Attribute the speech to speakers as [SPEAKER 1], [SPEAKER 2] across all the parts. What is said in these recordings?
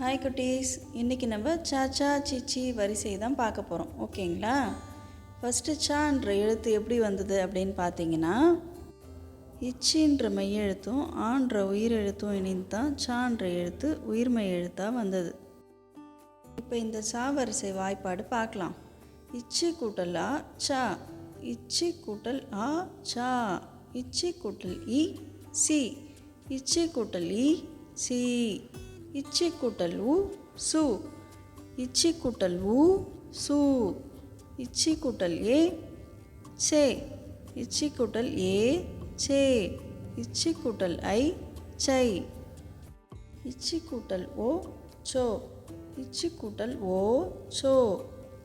[SPEAKER 1] Hi குட்டீஸ், இன்றைக்கி நம்ம சாச்சா சீச்சி வரிசை தான் பார்க்க போகிறோம். ஓகேங்களா? ஃபஸ்ட்டு சான்ற எழுத்து எப்படி வந்தது அப்படின்னு பார்த்தீங்கன்னா, இச்சின்ற மெய் எழுத்தும் ஆன்ற உயிர் எழுத்தும் இணைந்து தான் சான்ற எழுத்து உயிர்மெய் எழுத்தாக வந்தது. இப்போ இந்த சா வரிசை வாய்ப்பாடு பார்க்கலாம். இச்சி கூட்டல் ஆ சா, இச்சி கூட்டல் ஆ சா, இச்சி கூட்டல் இ சி, இச்சி கூட்டல் இ சி, இச்சி கூட்டல் உ சு, இச்சி கூட்டல் உ சு, இச்சி கூட்டல் ஏ சே, இச்சி கூட்டல் ஏ சே, இச்சி கூட்டல் ஐ சை, இச்சி கூட்டல் ஓ சோ, இச்சி கூட்டல் ஓ சோ,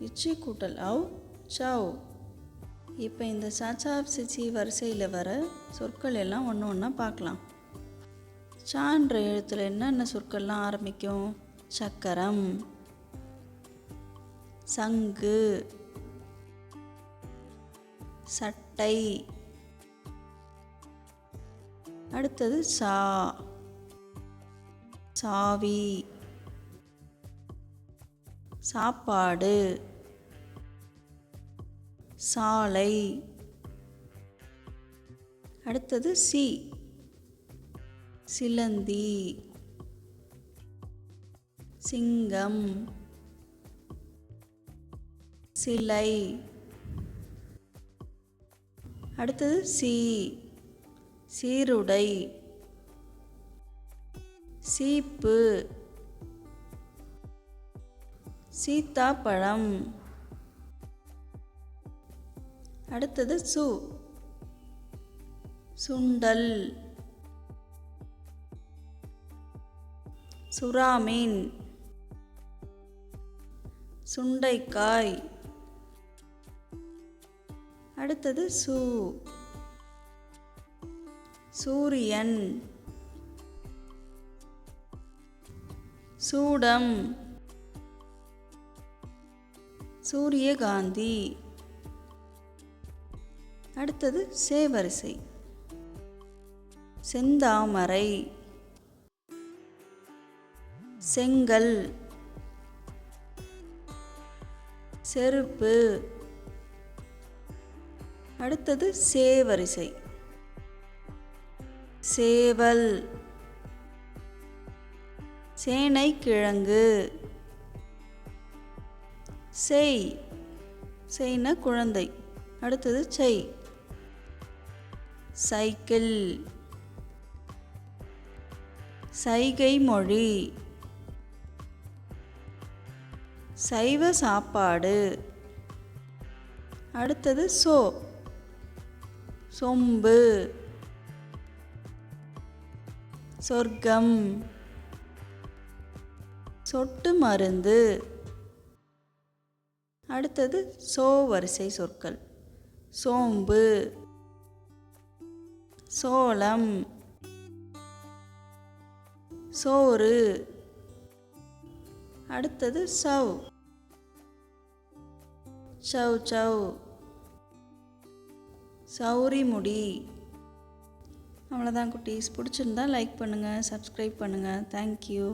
[SPEAKER 1] இச்சி கூட்டல் ஔ சௌ. இப்போ இந்த சாச்சா சிச்சி வரிசையில் வர சொற்கள் எல்லாம் ஒன்று ஒன்றா பார்க்கலாம். சான்ற எழுத்தில் என்னென்ன சொற்கள்லாம் ஆரம்பிக்கும்? சக்கரம், சங்கு, சட்டை, அடுத்தது சா, சாவி, சாப்பாடு, சாலை, அடுத்தது சி, சிலந்தி, சிங்கம், சிலை, அடுத்தது சி, சீருடை, சீப்பு, சீத்தாப்பழம், அடுத்தது சு, சுண்டல், சுறாமீன், சுண்டைக்காய், அடுத்தது சு, சூரியன், சூடம், சூரியகாந்தி, அடுத்தது சேவரிசை, செந்தாமரை, செங்கல், செருப்பு, அடுத்தது சேவரிசை, சேவல், சேனைக்கிழங்கு, செய், செய்ன குழந்தை, அடுத்தது சை, சைக்கிள், சைகை மொழி, சைவ சாப்பாடு, அடுத்தது சோ, சொம்பு, சொர்க்கம், சொட்டு மருந்து, அடுத்தது சோ வரிசை சொற்கள், சோம்பு, சோளம், சோறு, அடுத்தது சௌ, சௌ சௌ, சௌரி முடி. அவ்வளோதான் குட்டீஸ். பிடிச்சிருந்தா லைக் பண்ணுங்கள், சப்ஸ்கிரைப் பண்ணுங்கள். தேங்க்யூ.